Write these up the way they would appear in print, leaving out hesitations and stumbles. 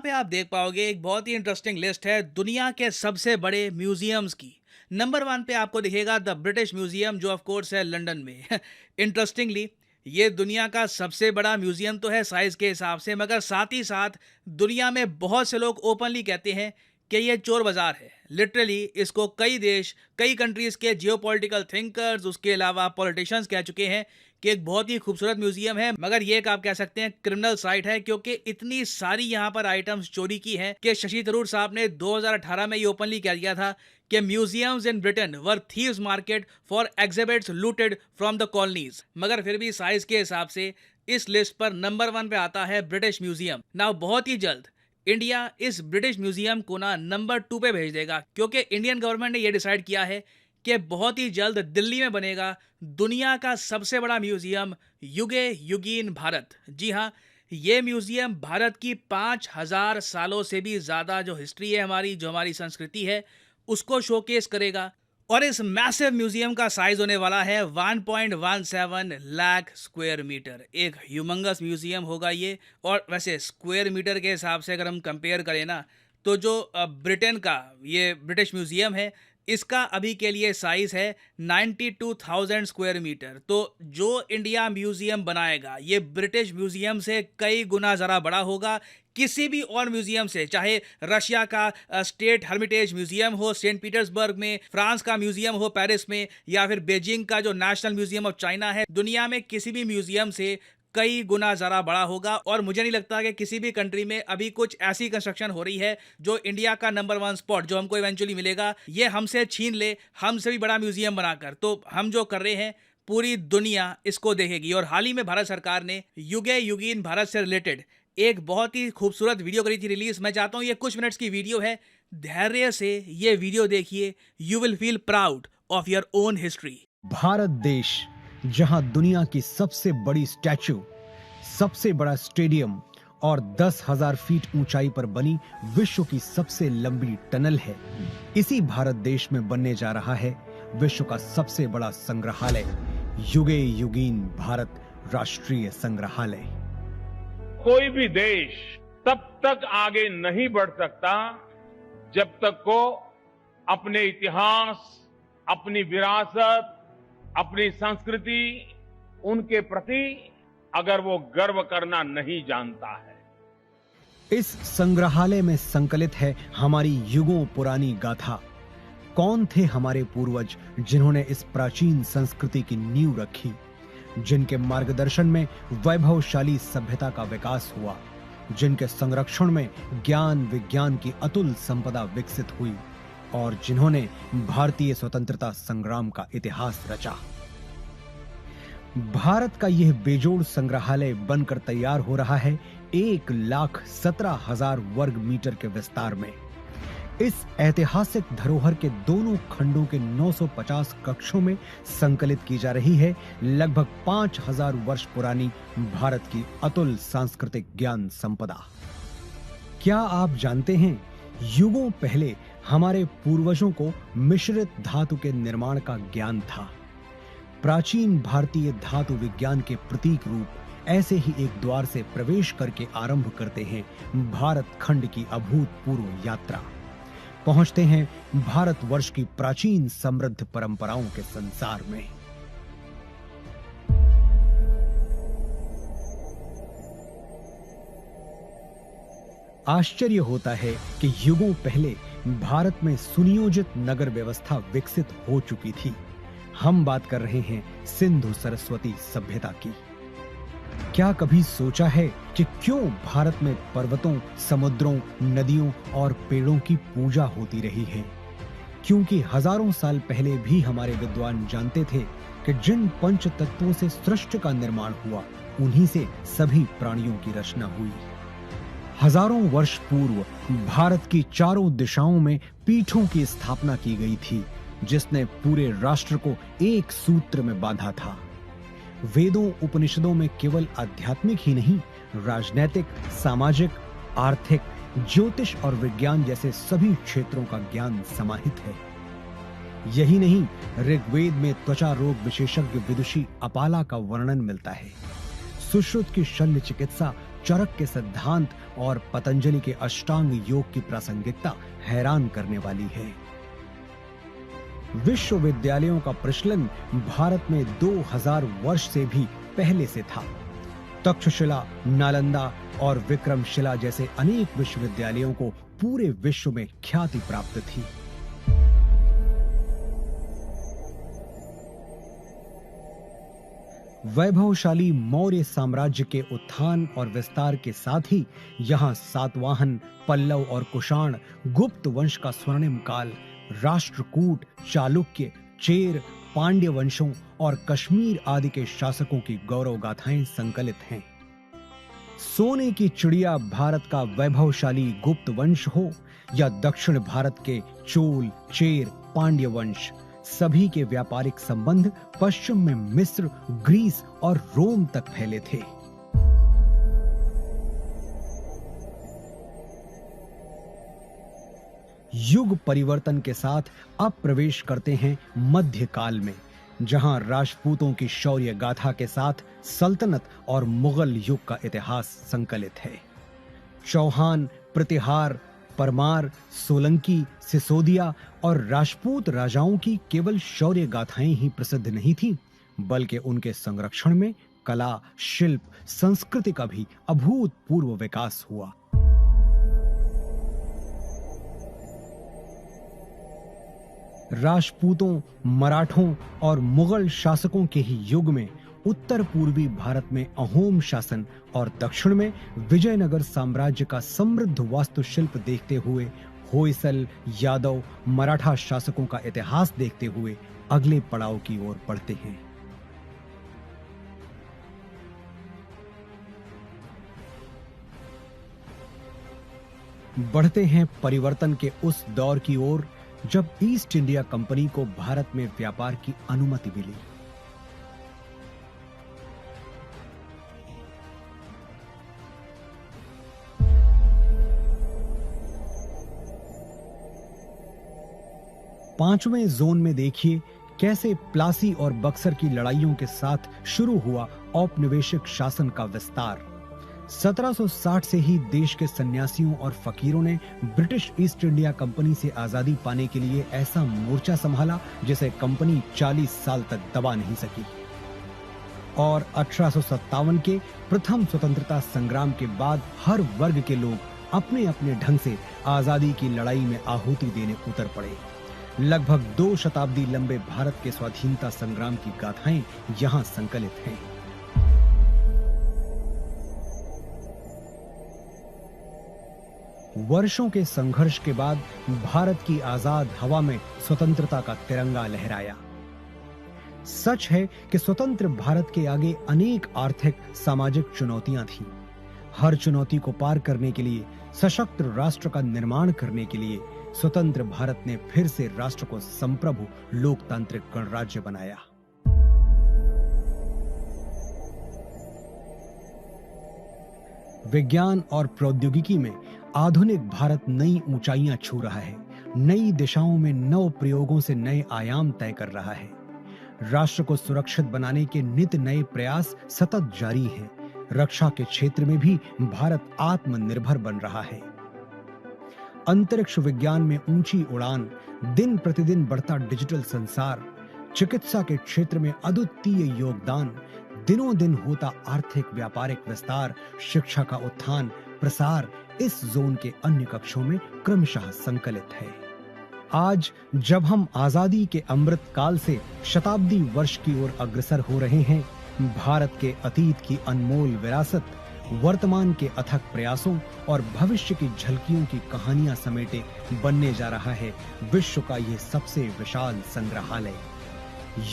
पे आप देख पाओगे एक बहुत ही इंटरेस्टिंग लिस्ट है दुनिया के सबसे बड़े म्यूजियम्स की। नंबर 1 पे आपको दिखेगा द ब्रिटिश म्यूजियम, जो ऑफ कोर्स है लंदन में। इंटरेस्टिंगली, ये दुनिया का सबसे बड़ा म्यूजियम तो है साइज के हिसाब से, मगर साथ ही साथ दुनिया में बहुत से लोग ओपनली कहते हैं कि ये चोर बाजार है। लिटरली इसको कई देश, कई कंट्रीज के जियोपॉलिटिकल थिंकर्स, उसके अलावा पॉलिटिशियंस कह चुके हैं कि एक बहुत ही खूबसूरत म्यूजियम है, मगर ये एक आप कह सकते हैं क्रिमिनल साइट है, क्योंकि इतनी सारी यहाँ पर आइटम्स चोरी की हैं कि शशि थरूर साहब ने 2018 में ये ओपनली कह दिया था कि museums in Britain were thieves market for exhibits looted from the colonies. मगर फिर भी साइज के हिसाब से इस लिस्ट पर नंबर 1 पे आता है ब्रिटिश म्यूजियम। नाउ बहुत ही जल्द इंडिया इस ब्रिटिश म्यूजियम को ना नंबर 2 पे भेज देगा, क्योंकि इंडियन गवर्नमेंट ने यह डिसाइड किया है कि बहुत ही जल्द दिल्ली में बनेगा दुनिया का सबसे बड़ा म्यूजियम, युगे युगीन भारत। जी हाँ, ये म्यूजियम भारत की 5000 सालों से भी ज्यादा जो हिस्ट्री है हमारी, जो हमारी संस्कृति है, उसको शोकेस करेगा। और इस मैसिव म्यूजियम का साइज होने वाला है 1.17 लाख स्क्वायर मीटर। एक ह्यूमंगस म्यूजियम होगा ये। और वैसे स्क्वायर मीटर के हिसाब से अगर हम कंपेयर करें ना, तो जो ब्रिटेन का ये ब्रिटिश म्यूजियम है, इसका अभी के लिए साइज है 92,000 स्क्वायर मीटर। तो जो इंडिया म्यूजियम बनाएगा ये ब्रिटिश म्यूजियम से कई गुना ज़रा बड़ा होगा। किसी भी और म्यूजियम से, चाहे रशिया का स्टेट हर्मिटेज म्यूजियम हो सेंट पीटर्सबर्ग में, फ्रांस का म्यूजियम हो पेरिस में, या फिर बीजिंग का जो नेशनल म्यूजियम ऑफ चाइना है, दुनिया में किसी भी म्यूजियम से कई गुना ज़रा बड़ा होगा। और मुझे नहीं लगता कि किसी भी कंट्री में अभी कुछ ऐसी कंस्ट्रक्शन हो रही है जो इंडिया का नंबर 1 स्पॉट जो हमको इवेंचुअली मिलेगा ये हमसे छीन ले, हमसे भी बड़ा म्यूजियम बनाकर। तो हम जो कर रहे हैं पूरी दुनिया इसको देखेगी। और हाल ही में भारत सरकार ने युगे युगीन भारत से रिलेटेड एक बहुत ही खूबसूरत वीडियो करी थी रिलीज। मैं चाहता हूँ ये कुछ मिनट्स की वीडियो है, धैर्य से ये वीडियो देखिए, you will feel proud of your own history. Bharat देश, जहां दुनिया की सबसे बड़ी स्टैच्यू, सबसे बड़ा स्टेडियम और 10,000 फीट ऊंचाई पर बनी विश्व की सबसे लंबी टनल है, इसी भारत देश में बनने जा रहा है विश्व का सबसे बड़ा संग्रहालय, युगे युगीन भारत राष्ट्रीय संग्रहालय। कोई भी देश तब तक आगे नहीं बढ़ सकता जब तक को अपने इतिहास, अपनी विरासत, अपनी संस्कृति, उनके प्रति अगर वो गर्व करना नहीं जानता है। इस संग्रहालय में संकलित है हमारी युगों पुरानी गाथा। कौन थे हमारे पूर्वज जिन्होंने इस प्राचीन संस्कृति की नींव रखी, जिनके मार्गदर्शन में वैभवशाली सभ्यता का विकास हुआ, जिनके संरक्षण में ज्ञान विज्ञान की अतुल संपदा विकसित हुई, और जिन्होंने भारतीय स्वतंत्रता संग्राम का इतिहास रचा। भारत का यह बेजोड़ संग्रहालय बनकर तैयार हो रहा है 1,17,000 वर्ग मीटर के विस्तार में। इस ऐतिहासिक धरोहर के दोनों खंडों के 950 कक्षों में संकलित की जा रही है लगभग 5,000 वर्ष पुरानी भारत की अतुल सांस्कृतिक ज्ञान संपदा। क्या आप जानते हैं, युगों पहले हमारे पूर्वजों को मिश्रित धातु के निर्माण का ज्ञान था। प्राचीन भारतीय धातु विज्ञान के प्रतीक रूप ऐसे ही एक द्वार से प्रवेश करके आरंभ करते हैं भारत खंड की अभूतपूर्व यात्रा। पहुंचते हैं भारतवर्ष की प्राचीन समृद्ध परंपराओं के संसार में। आश्चर्य होता है कि युगों पहले भारत में सुनियोजित नगर व्यवस्था विकसित हो चुकी थी। हम बात कर रहे हैं सिंधु सरस्वती सभ्यता की। क्या कभी सोचा है कि क्यों भारत में पर्वतों, समुद्रों, नदियों और पेड़ों की पूजा होती रही है? क्योंकि हजारों साल पहले भी हमारे विद्वान जानते थे कि जिन पंच तत्वों से सृष्टि का निर्माण हुआ, उन्हीं से सभी प्राणियों की रचना हुई। हजारों वर्ष पूर्व भारत की चारों दिशाओं में पीठों की स्थापना की गई थी, जिसने पूरे राष्ट्र को एक सूत्र में बांधा था। वेदों उपनिषदों में केवल आध्यात्मिक ही नहीं, राजनैतिक, सामाजिक, आर्थिक, ज्योतिष और विज्ञान जैसे सभी क्षेत्रों का ज्ञान समाहित है। यही नहीं, ऋग्वेद में त्वचा रोग विशेषज्ञ विदुषी अपाला का वर्णन मिलता है। सुश्रुत की शल्य चिकित्सा, चरक के सिद्धांत और पतंजलि के अष्टांग योग की प्रासंगिकता हैरान करने वाली है। विश्वविद्यालयों का प्रचलन भारत में 2000 वर्ष से भी पहले से था। तक्षशिला, नालंदा और विक्रमशिला जैसे अनेक विश्वविद्यालयों को पूरे विश्व में ख्याति प्राप्त थी। वैभवशाली मौर्य साम्राज्य के उत्थान और विस्तार के साथ ही यहां सातवाहन, पल्लव और कुषाण गुप्त वंश का स्वर्णिम काल, राष्ट्रकूट, चालुक्य, चेर, पांड्य वंशों और कश्मीर आदि के शासकों की गौरव गाथाएं संकलित हैं। सोने की चिड़िया भारत का वैभवशाली गुप्त वंश हो या दक्षिण भारत के चोल, चेर, पांड्य वंश, सभी के व्यापारिक संबंध पश्चिम में मिस्र, ग्रीस और रोम तक फैले थे। युग परिवर्तन के साथ अब प्रवेश करते हैं मध्यकाल में, जहां राजपूतों की शौर्य गाथा के साथ सल्तनत और मुगल युग का इतिहास संकलित है। चौहान, प्रतिहार, परमार, सोलंकी, सिसोदिया और राजपूत राजाओं की केवल शौर्य गाथाएं ही प्रसिद्ध नहीं थीं, बल्कि उनके संरक्षण में कला, शिल्प, संस्कृति का भी अभूतपूर्व विकास हुआ। राजपूतों, मराठों और मुगल शासकों के ही युग में उत्तर पूर्वी भारत में अहोम शासन और दक्षिण में विजयनगर साम्राज्य का समृद्ध वास्तुशिल्प देखते हुए, होयसल, यादव, मराठा शासकों का इतिहास देखते हुए अगले पड़ाव की ओर बढ़ते हैं। बढ़ते हैं परिवर्तन के उस दौर की ओर जब ईस्ट इंडिया कंपनी को भारत में व्यापार की अनुमति मिली। पांचवें जोन में देखिए कैसे प्लासी और बक्सर की लड़ाइयों के साथ शुरू हुआ औपनिवेशिक शासन का विस्तार। 1760 से ही देश के सन्यासियों और फकीरों ने ब्रिटिश ईस्ट इंडिया कंपनी से आजादी पाने के लिए ऐसा मोर्चा संभाला जिसे कंपनी 40 साल तक दबा नहीं सकी। और 1857 के प्रथम स्वतंत्रता संग्राम के बाद हर वर्ग के लोग अपने अपने ढंग से आजादी की लड़ाई में आहुति देने उतर पड़े। लगभग 2 शताब्दी लंबे भारत के स्वाधीनता संग्राम की गाथाएं यहां संकलित हैं। वर्षों के संघर्ष के बाद भारत की आजाद हवा में स्वतंत्रता का तिरंगा लहराया। सच है कि स्वतंत्र भारत के आगे अनेक आर्थिक, सामाजिक चुनौतियां थीं। हर चुनौती को पार करने के लिए, सशक्त राष्ट्र का निर्माण करने के लिए स्वतंत्र भारत ने फिर से राष्ट्र को संप्रभु लोकतांत्रिक गणराज्य बनाया। विज्ञान और प्रौद्योगिकी में आधुनिक भारत नई ऊंचाइयां छू रहा है। नई दिशाओं में नव प्रयोगों से नए आयाम तय कर रहा है। राष्ट्र को सुरक्षित बनाने के नित नए प्रयास सतत जारी हैं। रक्षा के क्षेत्र में भी भारत आत्मनिर्भर बन रहा है। अंतरिक्ष विज्ञान में ऊंची उड़ान, दिन प्रतिदिन बढ़ता डिजिटल संसार, चिकित्सा के क्षेत्र में अद्वितीय योगदान, दिनों दिन होता आर्थिक व्यापारिक विस्तार, शिक्षा का उत्थान, प्रसार इस जोन के अन्य कक्षों में क्रमशः संकलित है। आज जब हम आजादी के अमृत काल से शताब्दी वर्ष की ओर अग्रसर हो रहे हैं, भारत के अतीत की अनमोल विरासत, वर्तमान के अथक प्रयासों और भविष्य की झलकियों की कहानियां समेटे बनने जा रहा है विश्व का यह सबसे विशाल संग्रहालय,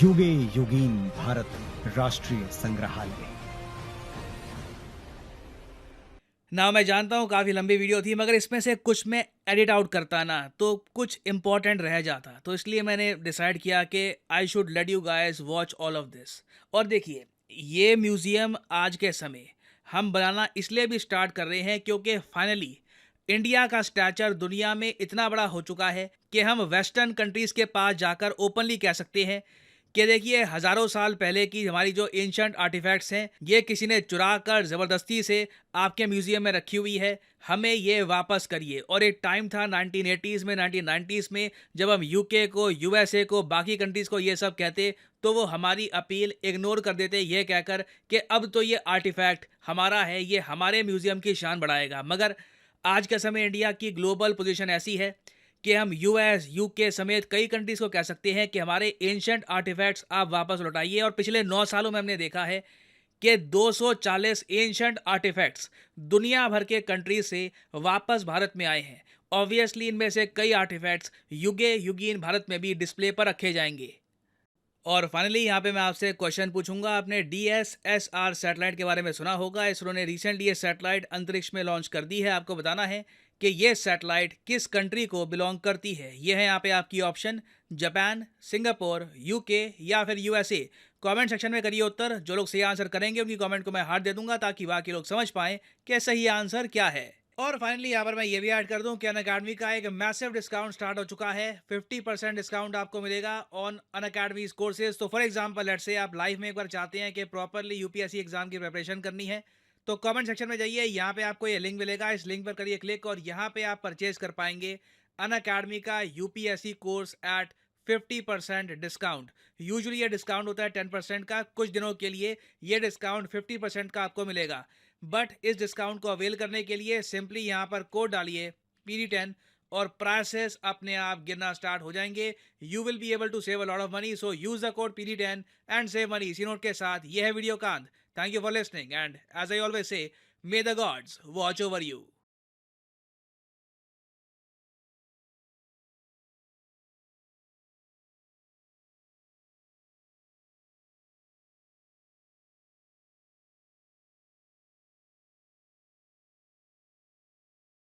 युगे युगीन भारत राष्ट्रीय संग्रहालय। ना मैं जानता हूँ काफ़ी लंबी वीडियो थी, मगर इसमें से कुछ मैं एडिट आउट करता ना तो कुछ इम्पोर्टेंट रह जाता, तो इसलिए मैंने डिसाइड किया कि I should let you guys watch all of this. और देखिए, ये म्यूज़ियम आज के समय हम बनाना इसलिए भी स्टार्ट कर रहे हैं क्योंकि फाइनली इंडिया का स्टैचर दुनिया में इतना बड़ा हो चुका है कि हम वेस्टर्न कंट्रीज़ के पास जाकर ओपनली कह सकते हैं कि देखिए हजारों साल पहले की हमारी जो एंशंट आर्टिफैक्ट्स हैं ये किसी ने चुरा कर ज़बरदस्ती से आपके म्यूजियम में रखी हुई है, हमें ये वापस करिए। और एक टाइम था 1980s में 1990s में जब हम यूके को, यूएसए को, बाकी कंट्रीज़ को ये सब कहते तो वो हमारी अपील इग्नोर कर देते ये कहकर कि अब तो ये आर्टिफैक्ट हमारा है, ये हमारे म्यूजियम की शान बढ़ाएगा। मगर आज के समय इंडिया की ग्लोबल पोजीशन ऐसी है कि हम यूएस, यूके समेत कई कंट्रीज को कह सकते हैं कि हमारे एंशंट आर्टिफैक्ट्स आप वापस लौटाइए। और पिछले 9 सालों में हमने देखा है कि 240 एंशंट आर्टिफैक्ट्स दुनिया भर के कंट्रीज से वापस भारत में आए हैं। ऑब्वियसली इनमें से कई आर्टिफैक्ट्स युगे युगीन भारत में भी डिस्प्ले पर रखे जाएंगे। और फाइनली यहाँ पे मैं आपसे क्वेश्चन पूछूंगा, आपने DSSR सैटेलाइट के बारे में सुना होगा। इसरो ने रिसेंटली ये सैटेलाइट अंतरिक्ष में लॉन्च कर दी है। आपको बताना है कि ये सैटेलाइट किस कंट्री को बिलोंग करती है। ये है यहाँ पे आपकी ऑप्शन, जापान, सिंगापुर, यूके या फिर यूएसए। कमेंट सेक्शन में करिए उत्तर। जो लोग सही आंसर करेंगे उनकी कमेंट को मैं हार्ट दे दूंगा ताकि बाकी लोग समझ पाएं कि सही आंसर क्या है। और फाइनली यहाँ पर मैं ये भी ऐड कर दूं कि अनअकैडमी का एक मैसिव डिस्काउंट स्टार्ट हो चुका है। 50% डिस्काउंट आपको मिलेगा ऑन अनअकैडमीज कोर्सेज। तो फॉर एग्जांपल लेट्स से आप लाइफ में एक बार चाहते हैं कि प्रॉपरली यूपीएससी एग्जाम की प्रिपरेशन करनी है तो कमेंट सेक्शन में जाइए, यहाँ पे आपको ये लिंक मिलेगा, इस लिंक पर करिए क्लिक और यहाँ पे आप परचेज कर पाएंगे अनअकैडमी का UPSC course eight 50% discount. Usually ये डिस्काउंट होता है 10% का, कुछ दिनों के लिए ये डिस्काउंट 50% का आपको मिलेगा। बट इस डिस्काउंट को अवेल करने के लिए सिंपली यहाँ पर कोड डालिए PD10 और प्राइसेस अपने आप गिरना स्टार्ट हो जाएंगे। You will be able to save a lot of money, so use the code PD10 and save money. इसी नोट के साथ ये है वीडियो का अंत। Thank you for listening and as I always say, may the gods watch over you.